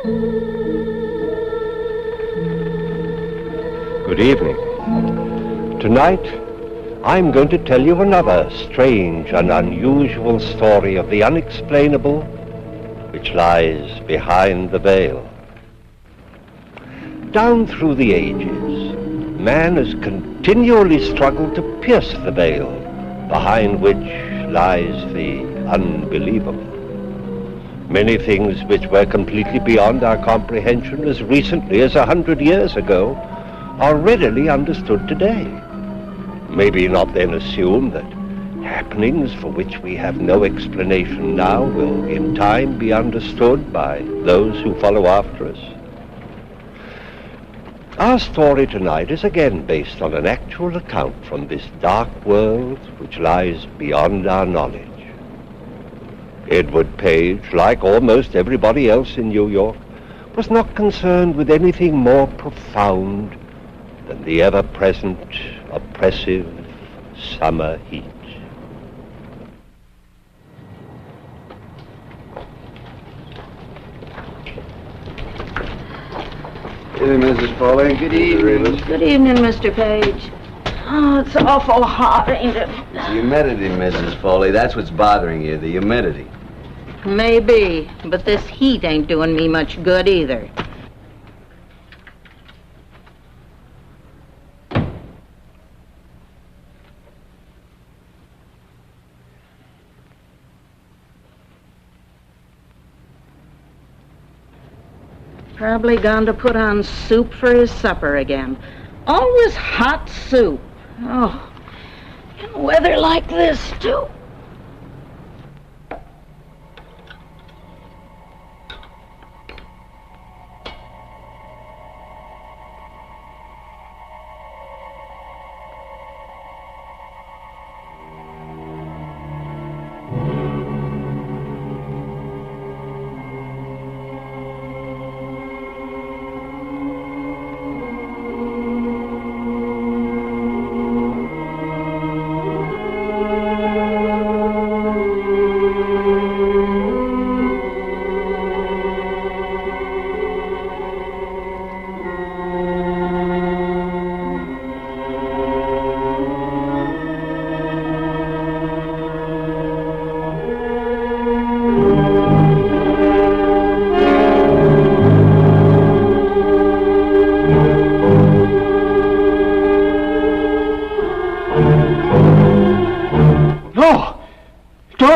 Good evening. Tonight, I'm going to tell you another strange and unusual story of the unexplainable which lies behind the veil. Down through the ages, man has continually struggled to pierce the veil behind which lies the unbelievable. Many things which were completely beyond our comprehension as recently as 100 years ago are readily understood today. Maybe not then assume that happenings for which we have no explanation now will in time be understood by those who follow after us. Our story tonight is again based on an actual account from this dark world which lies beyond our knowledge. Edward Page, like almost everybody else in New York, was not concerned with anything more profound than the ever-present, oppressive summer heat. Good evening, Mrs. Foley. Good evening. Good evening, Mr. Page. Oh, it's awful hot, ain't it? It's the humidity, Mrs. Foley. That's what's bothering you, the humidity. Maybe, but this heat ain't doing me much good either. Probably gone to put on soup for his supper again. Always hot soup. Oh, in weather like this, too.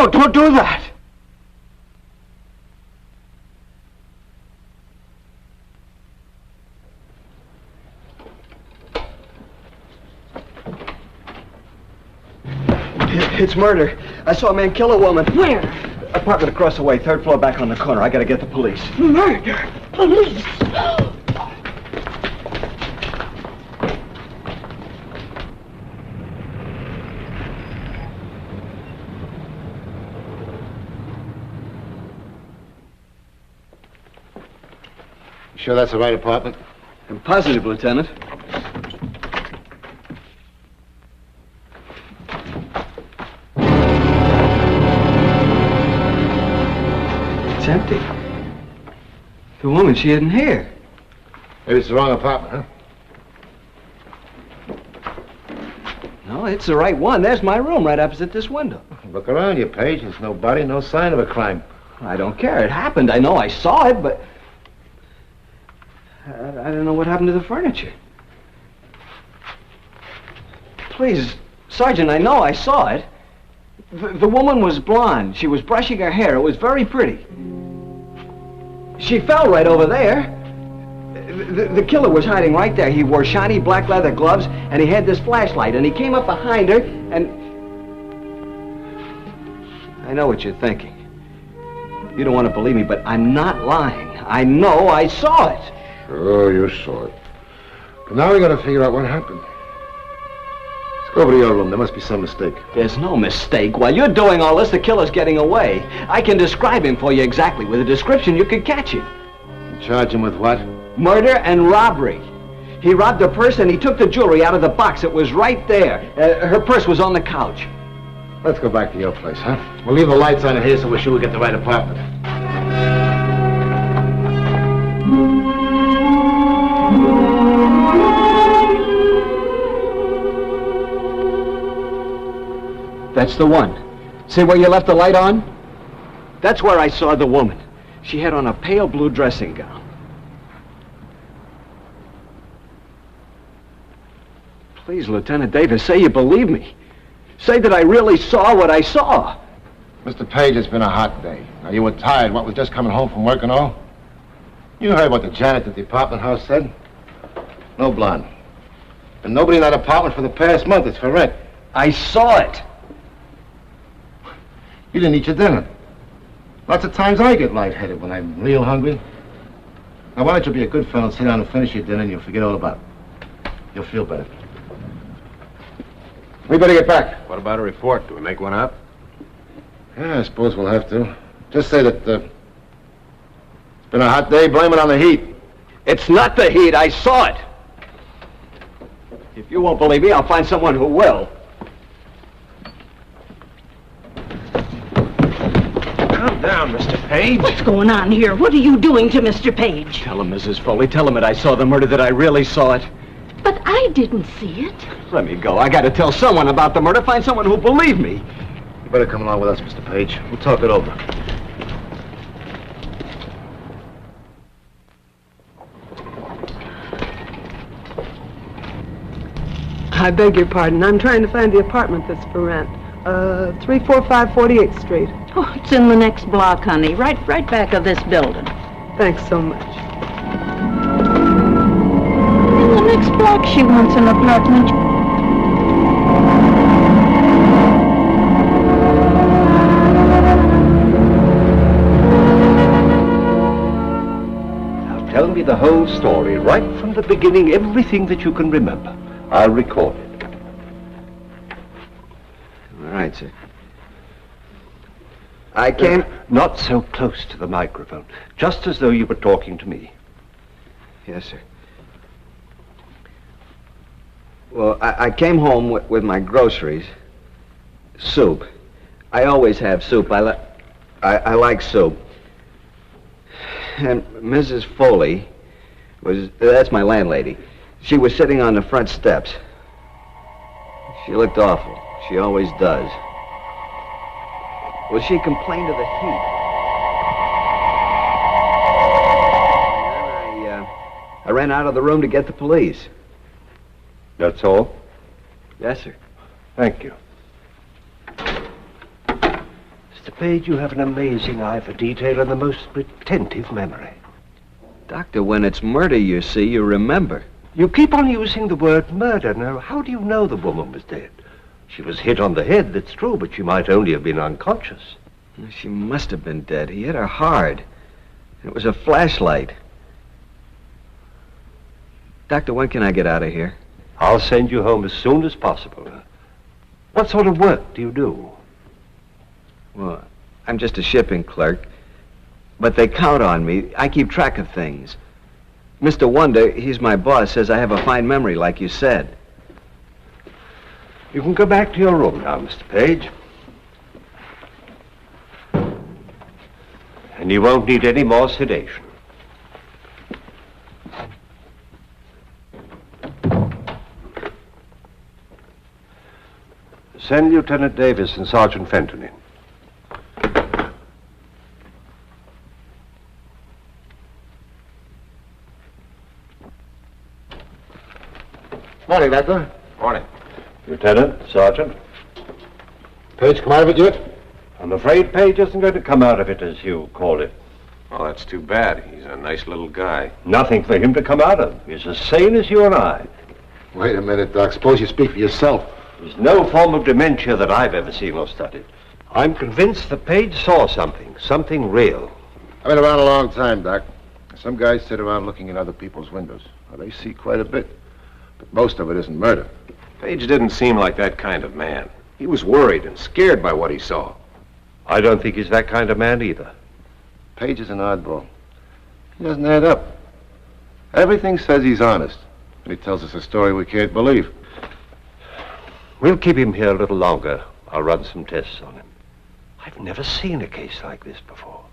Don't do that! It's murder. I saw a man kill a woman. Where? Apartment across the way, third floor back on the corner. I gotta get the police. Murder? Police? Sure that's the right apartment? I'm positive, Lieutenant. It's empty. The woman, she isn't here. Maybe it's the wrong apartment, huh? No, it's the right one. There's my room right opposite this window. Look around you, Page. There's no body, no sign of a crime. I don't care. It happened. I know I saw it, but I don't know what happened to the furniture. Please, Sergeant, I know I saw it. The woman was blonde. She was brushing her hair. It was very pretty. She fell right over there. The killer was hiding right there. He wore shiny black leather gloves, and he had this flashlight, and he came up behind her, and I know what you're thinking. You don't want to believe me, but I'm not lying. I know I saw it. Sure, you saw it. But now we gotta figure out what happened. Let's go over to your room. There must be some mistake. There's no mistake. While you're doing all this, the killer's getting away. I can describe him for you exactly. With a description, you could catch him. You charge him with what? Murder and robbery. He robbed her purse and he took the jewelry out of the box. It was right there. Her purse was on the couch. Let's go back to your place, huh? We'll leave the lights on in here so we're sure we get the right apartment. That's the one. See where you left the light on? That's where I saw the woman. She had on a pale blue dressing gown. Please, Lieutenant Davis, say you believe me. Say that I really saw what I saw. Mr. Page, it's been a hot day. Now, you were tired, what, with just coming home from work and all? You heard what the janitor at the apartment house said? No blonde. And nobody in that apartment for the past month. It's for rent. I saw it. You didn't eat your dinner. Lots of times I get lightheaded when I'm real hungry. Now, why don't you be a good fellow and sit down and finish your dinner and you'll forget all about it. You'll feel better. We better get back. What about a report? Do we make one up? Yeah, I suppose we'll have to. Just say that it's been a hot day, blame it on the heat. It's not the heat. I saw it. If you won't believe me, I'll find someone who will. Calm down, Mr. Page. What's going on here? What are you doing to Mr. Page? Tell him, Mrs. Foley. Tell him that I saw the murder, that I really saw it. But I didn't see it. Let me go. I got to tell someone about the murder. Find someone who'll believe me. You better come along with us, Mr. Page. We'll talk it over. I beg your pardon. I'm trying to find the apartment that's for rent. 345 48th Street. Oh, it's in the next block, honey. Right back of this building. Thanks so much. In the next block, she wants an apartment. Now tell me the whole story, right from the beginning, everything that you can remember. I'll record it. All right, sir. I came... Not so close to the microphone. Just as though you were talking to me. Yes, sir. Well, I came home with my groceries. Soup. I always have soup. I like soup. And Mrs. Foley that's my landlady. She was sitting on the front steps. She looked awful. She always does. Well, she complained of the heat. And then I ran out of the room to get the police. That's all? Yes, sir. Thank you. Mr. Page, you have an amazing eye for detail and the most retentive memory. Doctor, when it's murder, you see, you remember. You keep on using the word murder. Now, how do you know the woman was dead? She was hit on the head, that's true, but she might only have been unconscious. She must have been dead. He hit her hard. It was a flashlight. Doctor, when can I get out of here? I'll send you home as soon as possible. What sort of work do you do? Well, I'm just a shipping clerk. But they count on me. I keep track of things. Mr. Wonder, he's my boss, says I have a fine memory, like you said. You can go back to your room now, Mr. Page. And you won't need any more sedation. Send Lieutenant Davis and Sergeant Fenton in. Morning, Doctor. Morning. Lieutenant, Sergeant. Page come out of it yet? I'm afraid Page isn't going to come out of it, as you call it. Well, that's too bad. He's a nice little guy. Nothing for him to come out of. He's as sane as you and I. Wait a minute, Doc. Suppose you speak for yourself. There's no form of dementia that I've ever seen or studied. I'm convinced that Page saw something real. I've been around a long time, Doc. Some guys sit around looking in other people's windows. Well, they see quite a bit. But most of it isn't murder. Page didn't seem like that kind of man. He was worried and scared by what he saw. I don't think he's that kind of man either. Page is an oddball. He doesn't add up. Everything says he's honest. And he tells us a story we can't believe. We'll keep him here a little longer. I'll run some tests on him. I've never seen a case like this before.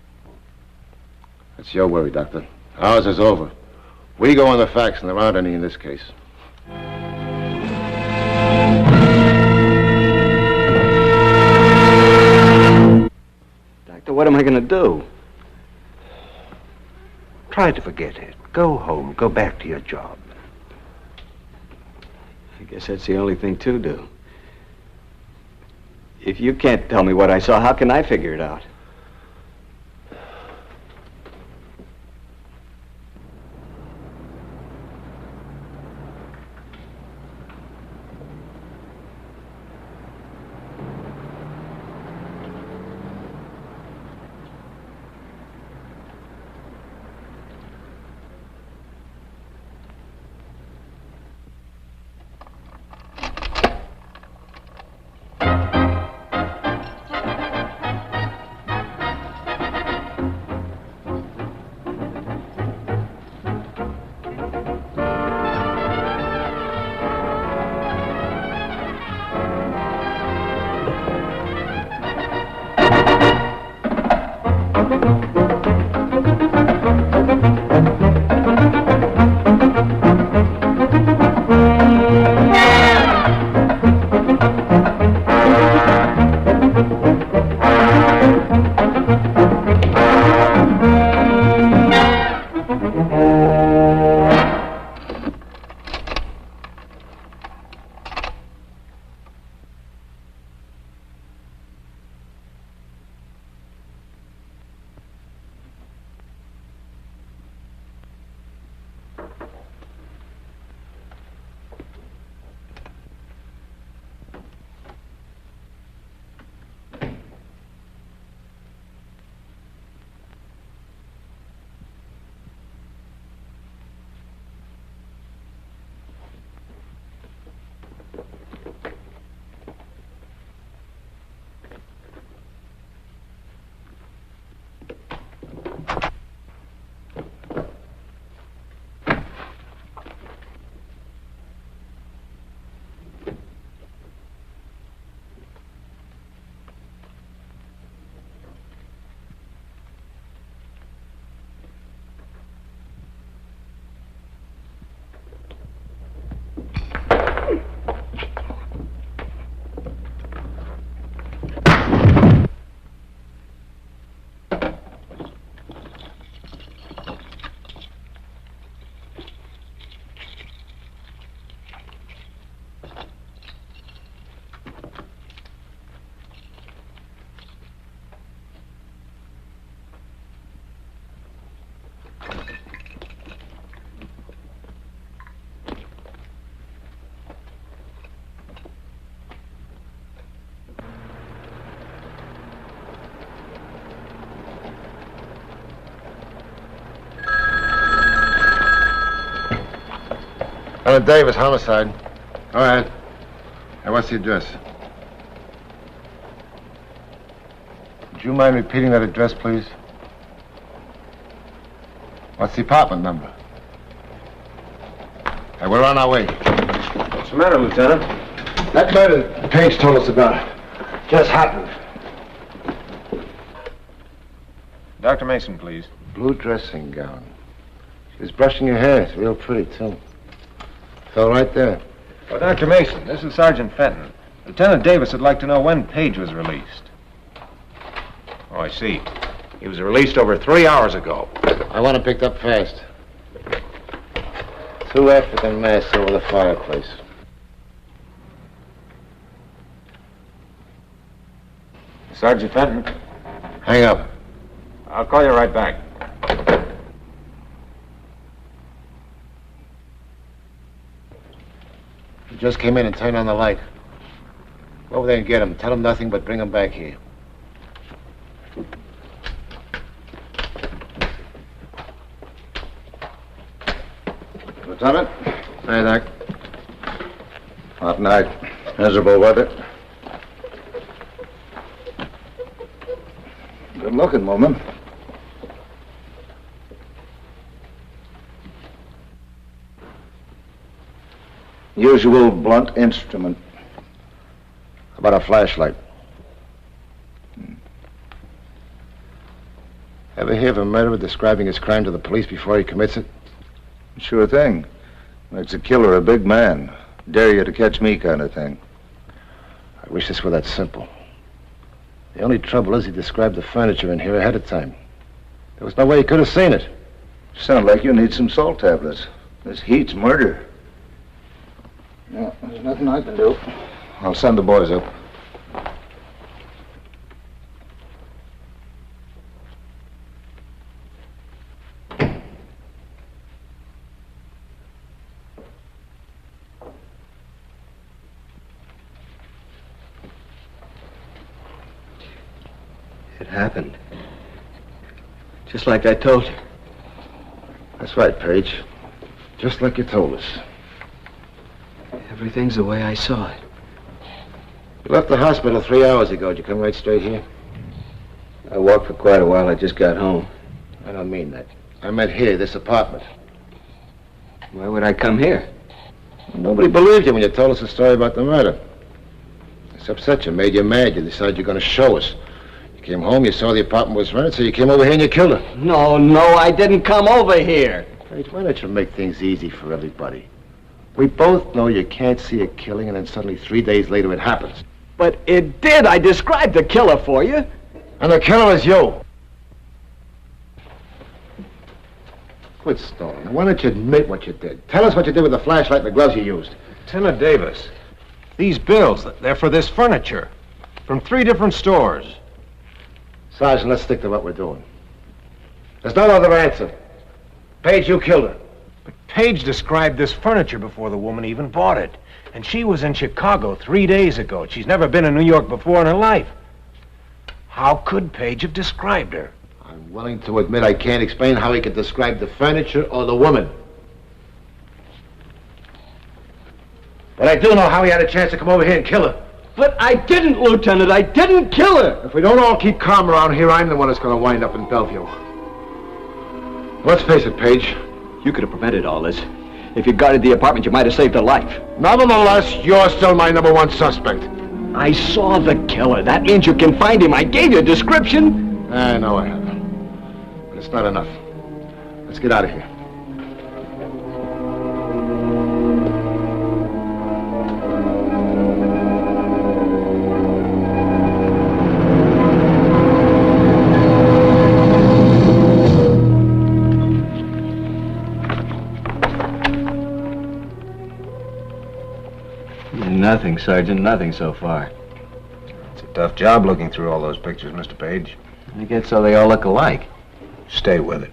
That's your worry, Doctor. Ours is over. We go on the facts, and there aren't any in this case. What am I going to do? Try to forget it. Go home. Go back to your job. I guess that's the only thing to do. If you can't tell me what I saw, how can I figure it out? Davis, homicide. All right. Hey, what's the address? Would you mind repeating that address, please? What's the apartment number? Hey, we're on our way. What's the matter, Lieutenant? That murder Page told us about just happened. Dr. Mason, please. Blue dressing gown. She was brushing her hair. It's real pretty, too. Fell right there. Well, Dr. Mason, this is Sergeant Fenton. Lieutenant Davis would like to know when Page was released. Oh, I see. He was released over 3 hours ago. I want him picked up fast. 2 African masks over the fireplace. Sergeant Fenton, Hang up. I'll call you right back. He just came in and turned on the light. Go over there and get him. Tell him nothing but bring him back here. Lieutenant? Hey, Doc. Hot night. Miserable weather. Good looking woman. Usual blunt instrument. How about a flashlight? Ever hear of a murderer describing his crime to the police before he commits it? Sure thing. Makes a killer a big man. Dare you to catch me kind of thing. I wish this were that simple. The only trouble is he described the furniture in here ahead of time. There was no way he could have seen it. Sound like you need some salt tablets. This heat's murder. Yeah, there's nothing I can do. I'll send the boys up. It happened. Just like I told you. That's right, Page. Just like you told us. Everything's the way I saw it. You left the hospital 3 hours ago. Did you come right straight here? I walked for quite a while. I just got home. I don't mean that. I meant here, this apartment. Why would I come here? Nobody believed you when you told us the story about the murder. This upset you, made you mad. You decided you're going to show us. You came home, you saw the apartment was rented, so you came over here and you killed her. No, I didn't come over here. Page, why don't you make things easy for everybody? We both know you can't see a killing, and then suddenly 3 days later it happens. But it did. I described the killer for you. And the killer is you. Quit stalling. Why don't you admit what you did? Tell us what you did with the flashlight and the gloves you used. Lieutenant Davis, these bills, they're for this furniture. From 3 different stores. Sergeant, let's stick to what we're doing. There's no other answer. Page, you killed her. But Page described this furniture before the woman even bought it. And she was in Chicago 3 days ago. She's never been in New York before in her life. How could Page have described her? I'm willing to admit I can't explain how he could describe the furniture or the woman. But I do know how he had a chance to come over here and kill her. But I didn't, Lieutenant. I didn't kill her. If we don't all keep calm around here, I'm the one that's going to wind up in Bellevue. Let's face it, Page. You could have prevented all this. If you guarded the apartment, you might have saved her life. Nevertheless, you're still my #1 suspect. I saw the killer. That means you can find him. I gave you a description. I know I have. But it's not enough. Let's get out of here. Nothing, Sergeant. Nothing so far. It's a tough job looking through all those pictures, Mr. Page. I guess so they all look alike. Stay with it.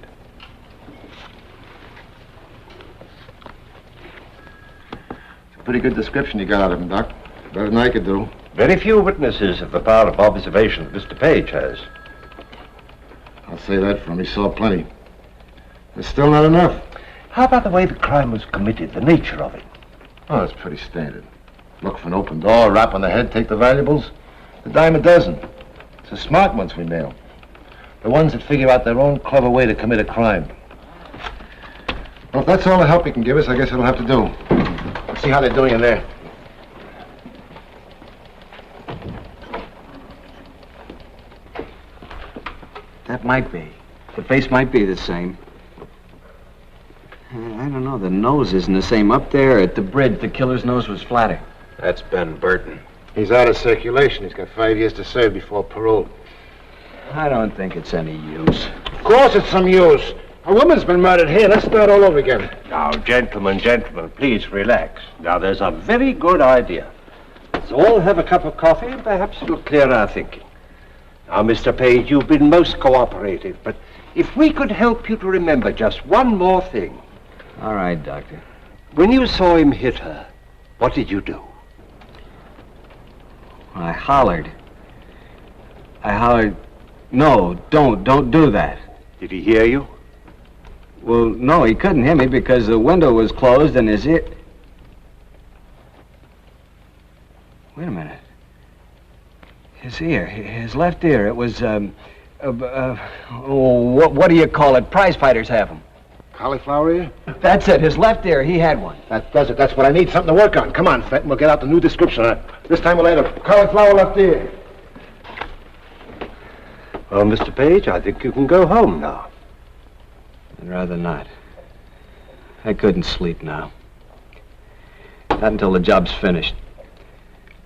It's a pretty good description you got out of him, Doc. Better than I could do. Very few witnesses have the power of observation that Mr. Page has. I'll say that for him. He saw plenty. It's still not enough. How about the way the crime was committed, the nature of it? Oh, that's pretty standard. Look for an open door, rap on the head, take the valuables. A dime a dozen. It's the smart ones we nail. The ones that figure out their own clever way to commit a crime. Well, if that's all the help you can give us, I guess it'll have to do. Let's see how they're doing in there. That might be. The face might be the same. I don't know. The nose isn't the same. Up there at the bridge, the killer's nose was flatter. That's Ben Burton. He's out of circulation. He's got 5 years to serve before parole. I don't think it's any use. Of course it's some use. A woman's been murdered here. Let's start all over again. Now, gentlemen, please relax. Now, there's a very good idea. Let's all have a cup of coffee, and perhaps it'll clear our thinking. Now, Mr. Page, you've been most cooperative, but if we could help you to remember just one more thing. All right, Doctor. When you saw him hit her, what did you do? I hollered. No, don't do that. Did he hear you? Well, no, he couldn't hear me because the window was closed and his ear... Wait a minute. His ear, his left ear, it was, what do you call it? Prize fighters have them. Cauliflower ear? That's it, his left ear, he had one. That does it. That's what I need. Something to work on. Come on, Fenton. We'll get out the new description. This time we'll add a cauliflower left ear. Well, Mr. Page, I think you can go home now. I'd rather not. I couldn't sleep now. Not until the job's finished.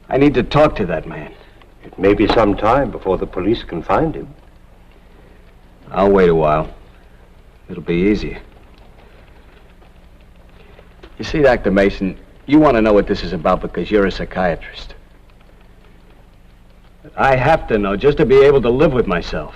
I need to talk to that man. It may be some time before the police can find him. I'll wait a while. It'll be easier. You see, Dr. Mason, you want to know what this is about because you're a psychiatrist. I have to know just to be able to live with myself.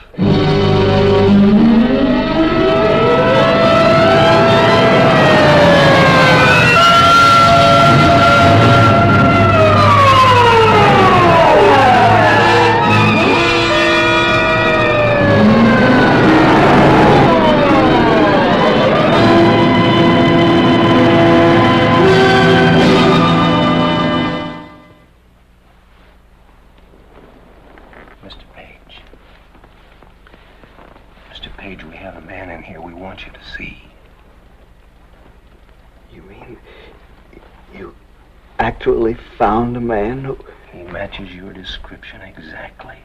Actually found a man who... He matches your description exactly.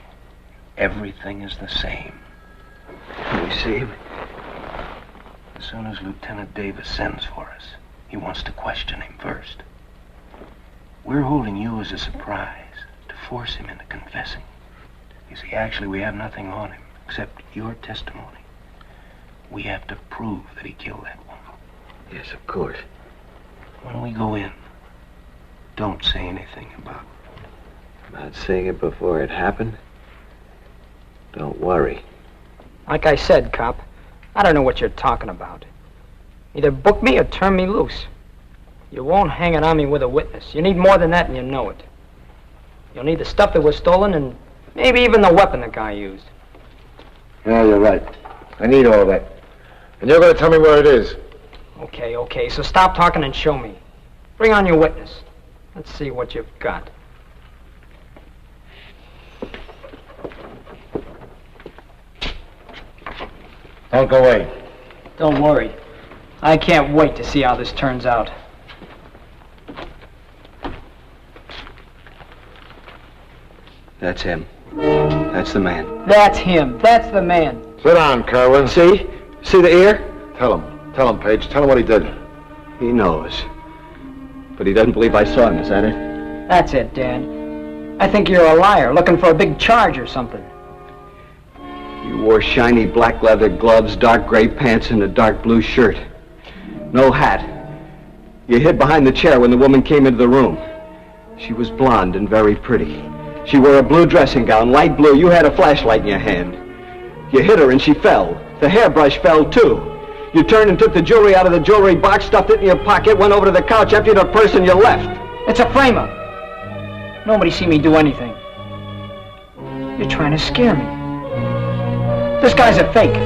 Everything is the same. Can we see him? As soon as Lieutenant Davis sends for us, he wants to question him first. We're holding you as a surprise to force him into confessing. You see, actually, we have nothing on him except your testimony. We have to prove that he killed that woman. Yes, of course. When we go in, don't say anything about it. About seeing it before it happened? Don't worry. Like I said, cop, I don't know what you're talking about. Either book me or turn me loose. You won't hang it on me with a witness. You need more than that, and you know it. You'll need the stuff that was stolen and maybe even the weapon the guy used. Yeah, you're right. I need all that. And you're going to tell me where it is. Okay, so stop talking and show me. Bring on your witness. Let's see what you've got. Don't go away. Don't worry. I can't wait to see how this turns out. That's him. That's the man. That's him. That's the man. Sit down, Kerwin. See? See the ear? Tell him, Paige. Tell him what he did. He knows. But he doesn't believe I saw him, is that it? That's it, Dad. I think you're a liar, looking for a big charge or something. You wore shiny black leather gloves, dark gray pants, and a dark blue shirt. No hat. You hid behind the chair when the woman came into the room. She was blonde and very pretty. She wore a blue dressing gown, light blue. You had a flashlight in your hand. You hit her and she fell. The hairbrush fell, too. You turned and took the jewelry out of the jewelry box, stuffed it in your pocket, went over to the couch, emptied her purse, and you left. It's a frame-up. Nobody see me do anything. You're trying to scare me. This guy's a fake. You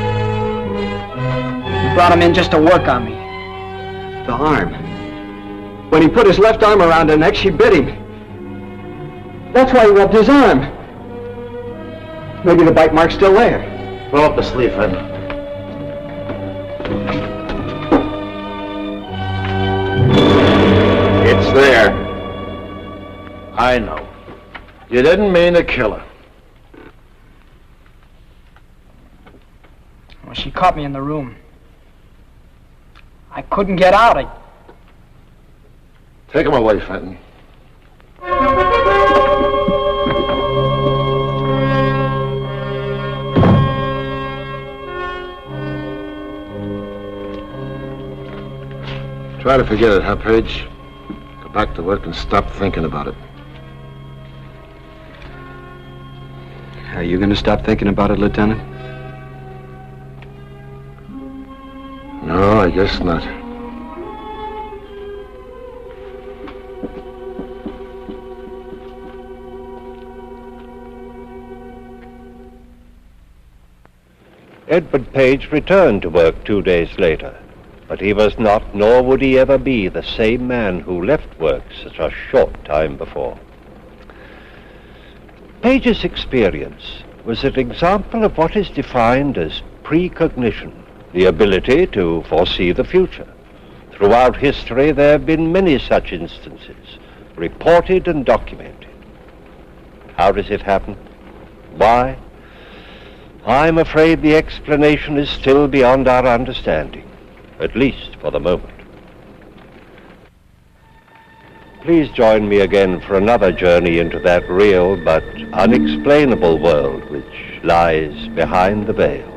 brought him in just to work on me. The arm. When he put his left arm around her neck, she bit him. That's why he rubbed his arm. Maybe the bite mark's still there. Roll up the sleeve, Ed. It's there. I know. You didn't mean to kill her. Well, she caught me in the room. I couldn't get out. Take him away, Fenton. Try to forget it, huh, Paige? Go back to work and stop thinking about it. Are you going to stop thinking about it, Lieutenant? No, I guess not. Edward Page returned to work 2 days later, but he was not, nor would he ever be, the same man who left work such a short time before. Page's experience was an example of what is defined as precognition, the ability to foresee the future. Throughout history, there have been many such instances, reported and documented. How does it happen? Why? I'm afraid the explanation is still beyond our understanding, at least for the moment. please join me again for another journey into that real but unexplainable world which lies behind the veil.